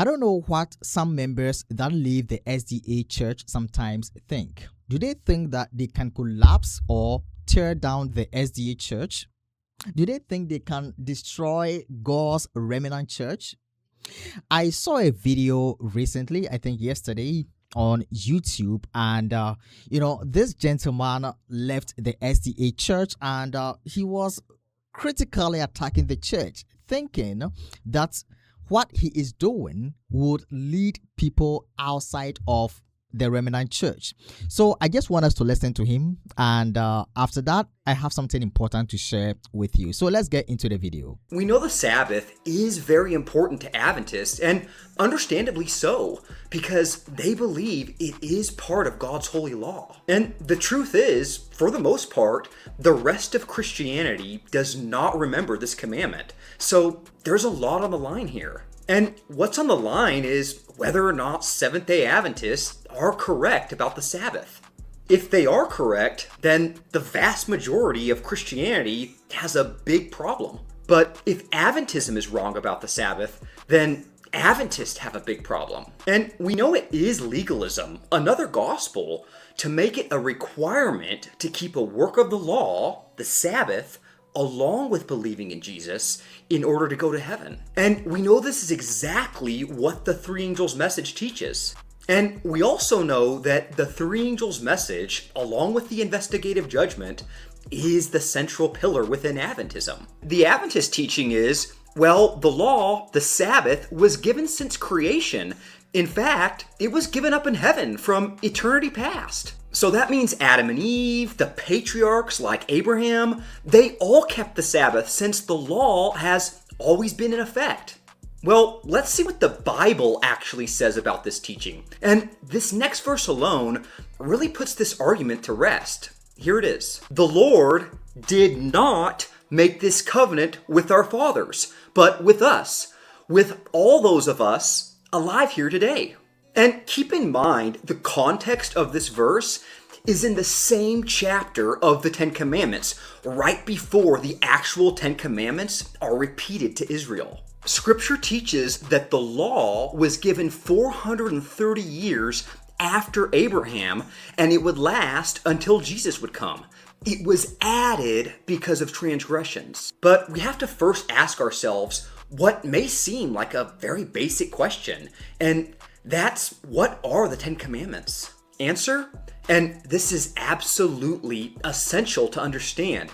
I don't know what some members that leave the SDA church sometimes think. Do they think that they can collapse or tear down the SDA church? Do they think they can destroy God's remnant church? I saw a video recently, I think yesterday, on YouTube, and this gentleman left the SDA church, and he was critically attacking the church, thinking that what he is doing would lead people outside of the remnant church. So I just want us to listen to him, and after that I have something important to share with you. So let's get into the video. We know the Sabbath is very important to Adventists, and understandably so, because they believe it is part of God's holy law. And the truth is, for the most part, the rest of Christianity does not remember this commandment. So there's a lot on the line here. And what's on the line is whether or not Seventh-day Adventists are correct about the Sabbath. If they are correct, then the vast majority of Christianity has a big problem. But if Adventism is wrong about the Sabbath, then Adventists have a big problem. And we know it is legalism, another gospel, to make it a requirement to keep a work of the law, the Sabbath, along with believing in Jesus in order to go to heaven. And we know this is exactly what the three angels' message teaches. And we also know that the three angels' message, along with the investigative judgment, is the central pillar within Adventism. The Adventist teaching is, well, the law, the Sabbath, was given since creation. In fact, it was given up in heaven from eternity past. So that means Adam and Eve, the patriarchs like Abraham, they all kept the Sabbath since the law has always been in effect. Well, let's see what the Bible actually says about this teaching. And this next verse alone really puts this argument to rest. Here it is. The Lord did not make this covenant with our fathers, but with us, with all those of us alive here today. And keep in mind, the context of this verse is in the same chapter of the Ten Commandments, right before the actual Ten Commandments are repeated to Israel. Scripture teaches that the law was given 430 years after Abraham, and it would last until Jesus would come. It was added because of transgressions. But we have to first ask ourselves what may seem like a very basic question, and that's, what are the Ten Commandments? Answer, and this is absolutely essential to understand.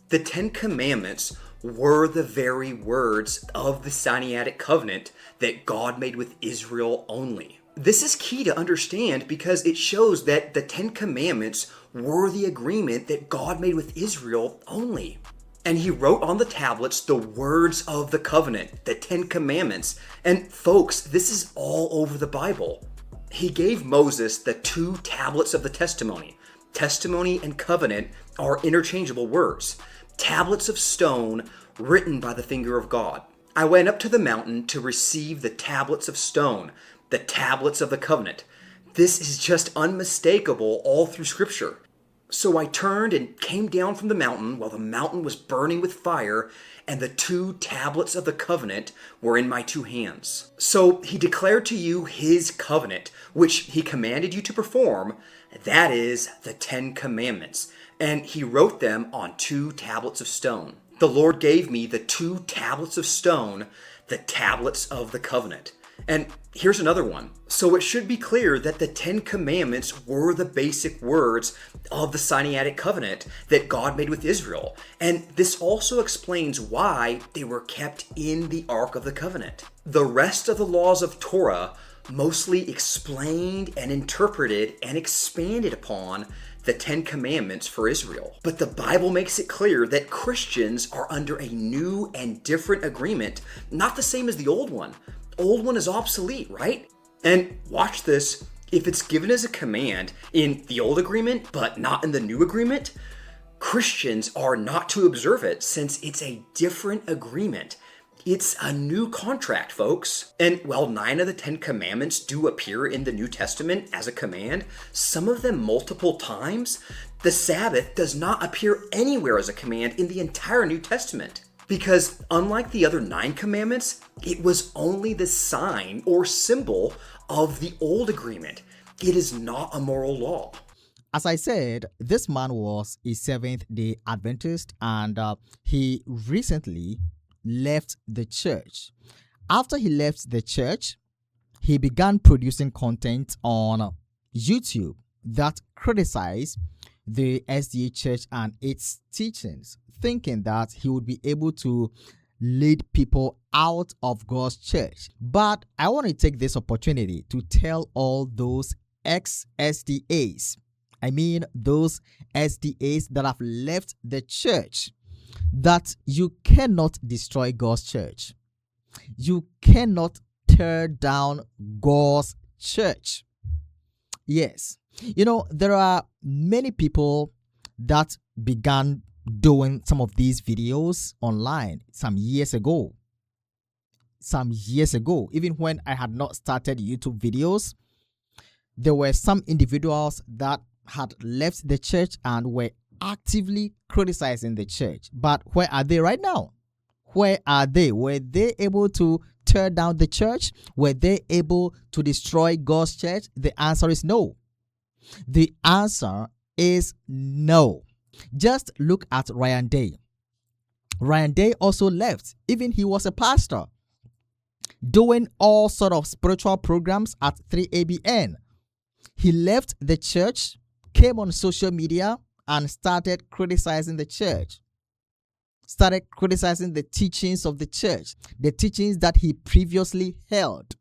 The Ten Commandments were the very words of the Sinaitic covenant that God made with Israel only. This is key to understand because it shows that the Ten Commandments were the agreement that God made with Israel only. And he wrote on the tablets the words of the covenant, the Ten Commandments. And folks, this is all over the Bible. He gave Moses the two tablets of the testimony. Testimony and covenant are interchangeable words. Tablets of stone written by the finger of God. I went up to the mountain to receive the tablets of stone, the tablets of the covenant. This is just unmistakable all through Scripture. So I turned and came down from the mountain while the mountain was burning with fire, and the two tablets of the covenant were in my two hands. So he declared to you his covenant, which he commanded you to perform, that is the Ten Commandments, and he wrote them on two tablets of stone. The Lord gave me the two tablets of stone, the tablets of the covenant. And here's another one. So it should be clear that the Ten Commandments were the basic words of the Sinaitic covenant that God made with Israel. And this also explains why they were kept in the Ark of the Covenant. The rest of the laws of Torah mostly explained and interpreted and expanded upon the Ten Commandments for Israel. But the Bible makes it clear that Christians are under a new and different agreement, not the same as the old one. Old one is obsolete, right? And watch this. If it's given as a command in the old agreement, but not in the new agreement, Christians are not to observe it since it's a different agreement. It's a new contract, folks. And while 9 of the 10 commandments do appear in the New Testament as a command, some of them multiple times, the Sabbath does not appear anywhere as a command in the entire New Testament. because unlike the other 9 commandments, it was only the sign or symbol of the old agreement. It is not a moral law. As I said, this man was a Seventh-day Adventist, and he recently left the church. After he left the church, he began producing content on YouTube that criticized the SDA church and its teachings, thinking that he would be able to lead people out of God's church. But I want to take this opportunity to tell all those ex-SDAs, I mean those SDAs that have left the church, that you cannot destroy God's church. You cannot tear down God's church. Yes. You know, there are many people that began doing some of these videos online some years ago. Even when I had not started YouTube videos, there were some individuals that had left the church and were actively criticizing the church. But where are they right now? Where are they? Were they able to tear down the church? Were they able to destroy God's church? The answer is no. The answer is no. Just look at Ryan Day. Ryan Day also left. Even he was a pastor, doing all sort of spiritual programs at 3ABN. He left the church, came on social media, and started criticizing the church. Started criticizing the teachings of the church, the teachings that he previously held,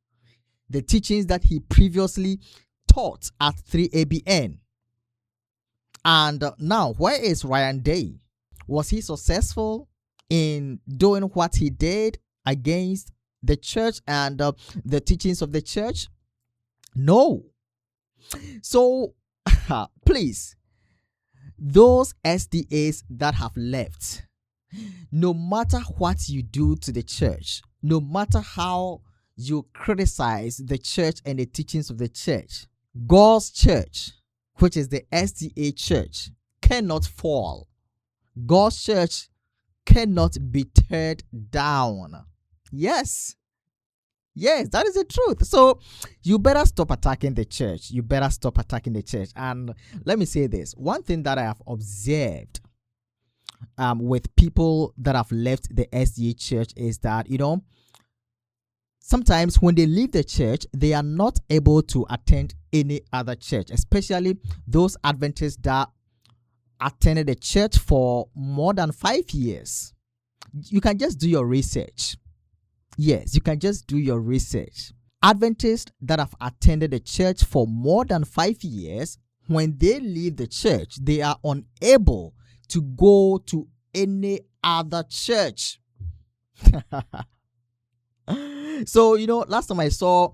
the teachings that he previously taught at 3ABN. And now, where is Ryan Day? Was he successful in doing what he did against the church and the teachings of the church? No. So, please, those SDAs that have left, no matter what you do to the church, no matter how you criticize the church and the teachings of the church, God's church, which is the SDA church, cannot fall. God's church cannot be teared down. Yes, that is the truth. So you better stop attacking the church. And let me say this. One thing that I have observed with people that have left the SDA church is that, sometimes when they leave the church, they are not able to attend any other church, especially those Adventists that attended the church for more than 5 years. You can just do your research. Yes, you can just do your research. Adventists that have attended the church for more than 5 years, when they leave the church, they are unable to go to any other church. So, last time I saw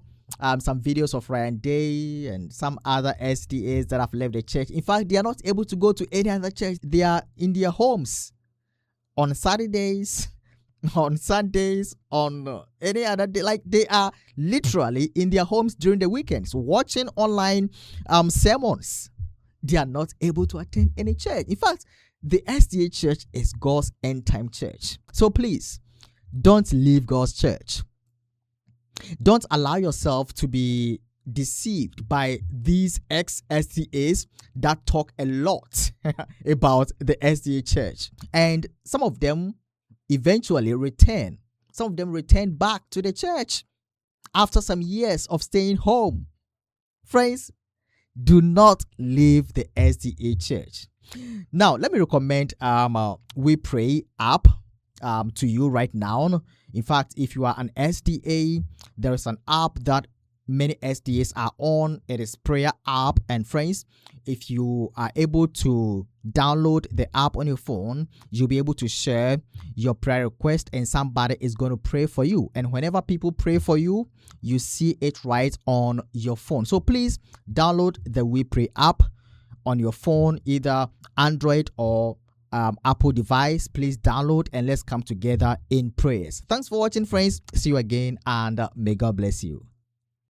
some videos of Ryan Day and some other SDAs that have left the church. In fact, they are not able to go to any other church. They are in their homes on Saturdays, on Sundays, on any other day. Like, they are literally in their homes during the weekends watching online sermons. They are not able to attend any church. In fact, the SDA church is God's end time church. So please, don't leave God's church. Don't allow yourself to be deceived by these ex-SDAs that talk a lot about the SDA church. And some of them eventually return. Some of them return back to the church after some years of staying home. Friends, do not leave the SDA church. Now, let me recommend WiPray app to you right now. In fact, if you are an SDA, there is an app that many SDAs are on. It is prayer app. And friends, if you are able to download the app on your phone, you'll be able to share your prayer request and somebody is going to pray for you. And whenever people pray for you, you see it right on your phone. So please download the WiPray app on your phone, either Android or Apple device. Please download and let's come together in prayers. Thanks for watching, friends. See you again, and may God bless you.